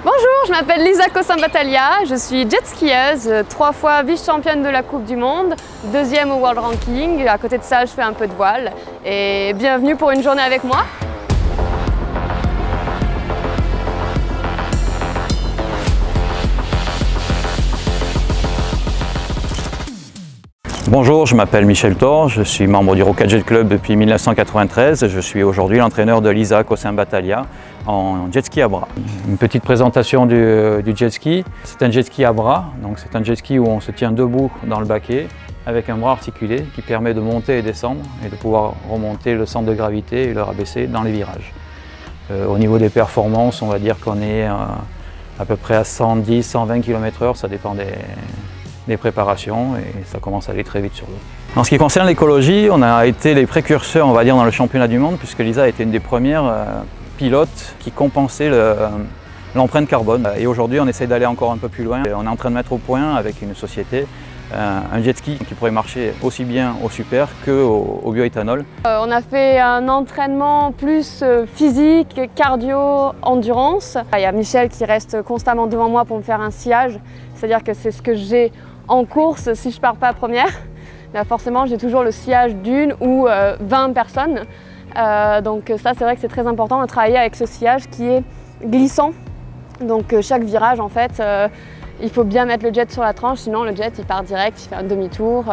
Bonjour, je m'appelle Lisa Cossin-Battaglia, je suis jet skieuse, 3 fois vice-championne de la Coupe du Monde, 2e au World Ranking. À côté de ça, je fais un peu de voile. Et bienvenue pour une journée avec moi. Bonjour, je m'appelle Michel Thor, je suis membre du Rocket Jet Club depuis 1993. Je suis aujourd'hui l'entraîneur de Lisa Cossin-Battaglia en jet ski à bras. Une petite présentation du jet ski. C'est un jet ski à bras, donc c'est un jet ski où on se tient debout dans le baquet avec un bras articulé qui permet de monter et descendre et de pouvoir remonter le centre de gravité et le rabaisser dans les virages. Au niveau des performances, on va dire qu'on est à peu près à 110-120 km/h, ça dépend des préparations et ça commence à aller très vite sur l'eau. En ce qui concerne l'écologie, on a été les précurseurs, on va dire, dans le championnat du monde puisque Lisa a été une des premières pilotes qui compensait l'empreinte carbone. Et aujourd'hui, on essaie d'aller encore un peu plus loin. On est en train de mettre au point avec une société un jet ski qui pourrait marcher aussi bien au super qu'au bioéthanol. On a fait un entraînement plus physique, cardio, endurance. Il y a Michel qui reste constamment devant moi pour me faire un sillage, c'est-à-dire que c'est ce que j'ai en course si je ne pars pas première. Là, forcément, j'ai toujours le sillage d'une ou 20 personnes. Donc ça, c'est vrai que c'est très important de travailler avec ce sillage qui est glissant. Donc chaque virage, en fait, il faut bien mettre le jet sur la tranche, sinon le jet il part direct, il fait un demi-tour.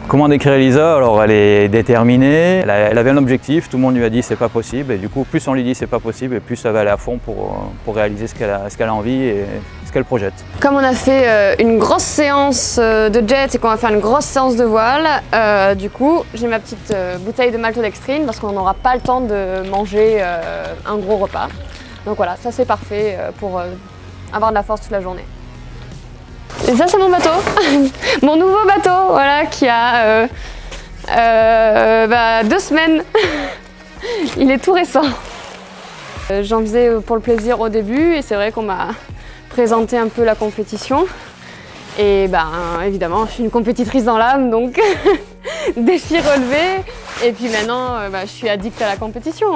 Comment décrire Lisa? Alors elle est déterminée, elle avait un objectif, tout le monde lui a dit c'est pas possible et du coup plus on lui dit c'est pas possible et plus elle va aller à fond pour réaliser ce qu'elle a envie et ce qu'elle projette. Comme on a fait une grosse séance de jet et qu'on va faire une grosse séance de voile, du coup j'ai ma petite bouteille de maltodextrine parce qu'on n'aura pas le temps de manger un gros repas. Donc voilà, ça c'est parfait pour avoir de la force toute la journée. Et ça c'est mon bateau, mon nouveau bateau, voilà, qui a 2 semaines. Il est tout récent. J'en faisais pour le plaisir au début et c'est vrai qu'on m'a présenté un peu la compétition. Et évidemment, je suis une compétitrice dans l'âme, donc défi relevé. Et puis maintenant, je suis addict à la compétition,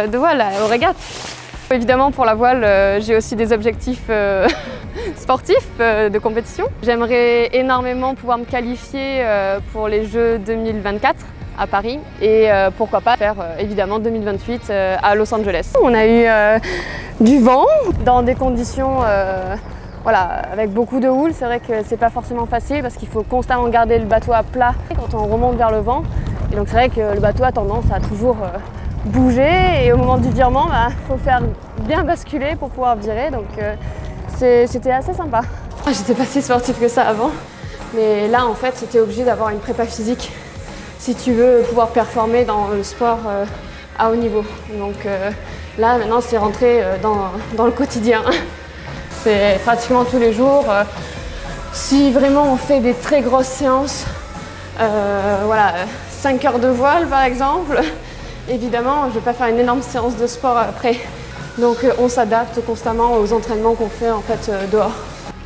de voile, aux régates. Évidemment, pour la voile, j'ai aussi des objectifs sportifs de compétition. J'aimerais énormément pouvoir me qualifier pour les Jeux 2024 à Paris et pourquoi pas faire évidemment 2028 à Los Angeles. On a eu du vent dans des conditions voilà, avec beaucoup de houle. C'est vrai que c'est pas forcément facile parce qu'il faut constamment garder le bateau à plat quand on remonte vers le vent. Et donc c'est vrai que le bateau a tendance à toujours bouger et au moment du virement, faut faire bien basculer pour pouvoir virer. Donc c'était assez sympa. J'étais pas si sportive que ça avant, mais là en fait c'était obligé d'avoir une prépa physique si tu veux pouvoir performer dans le sport à haut niveau. Donc là maintenant c'est rentré dans le quotidien. C'est pratiquement tous les jours. Si vraiment on fait des très grosses séances, voilà, 5 heures de voile par exemple, évidemment je ne vais pas faire une énorme séance de sport après. Donc on s'adapte constamment aux entraînements qu'on fait en fait dehors.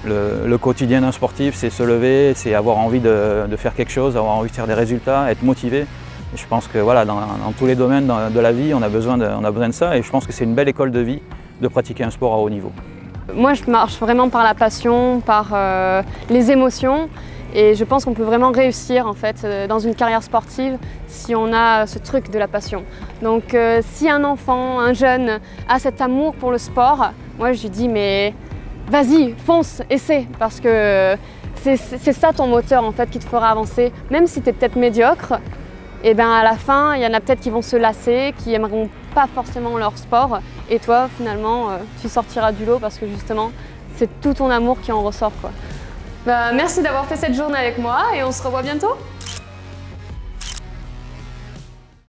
Le quotidien d'un sportif, c'est se lever, c'est avoir envie de faire quelque chose, avoir envie de faire des résultats, être motivé. Et je pense que voilà, dans tous les domaines de la vie, on a besoin de ça et je pense que c'est une belle école de vie de pratiquer un sport à haut niveau. Moi, je marche vraiment par la passion, par les émotions. Et je pense qu'on peut vraiment réussir en fait dans une carrière sportive si on a ce truc de la passion. Donc si un enfant, un jeune a cet amour pour le sport, moi je lui dis mais vas-y, fonce, essaie, parce que c'est ça ton moteur en fait qui te fera avancer. Même si tu es peut-être médiocre, et à la fin il y en a peut-être qui vont se lasser, qui aimeront pas forcément leur sport. Et toi finalement tu sortiras du lot parce que justement c'est tout ton amour qui en ressort, quoi. Merci d'avoir fait cette journée avec moi et on se revoit bientôt.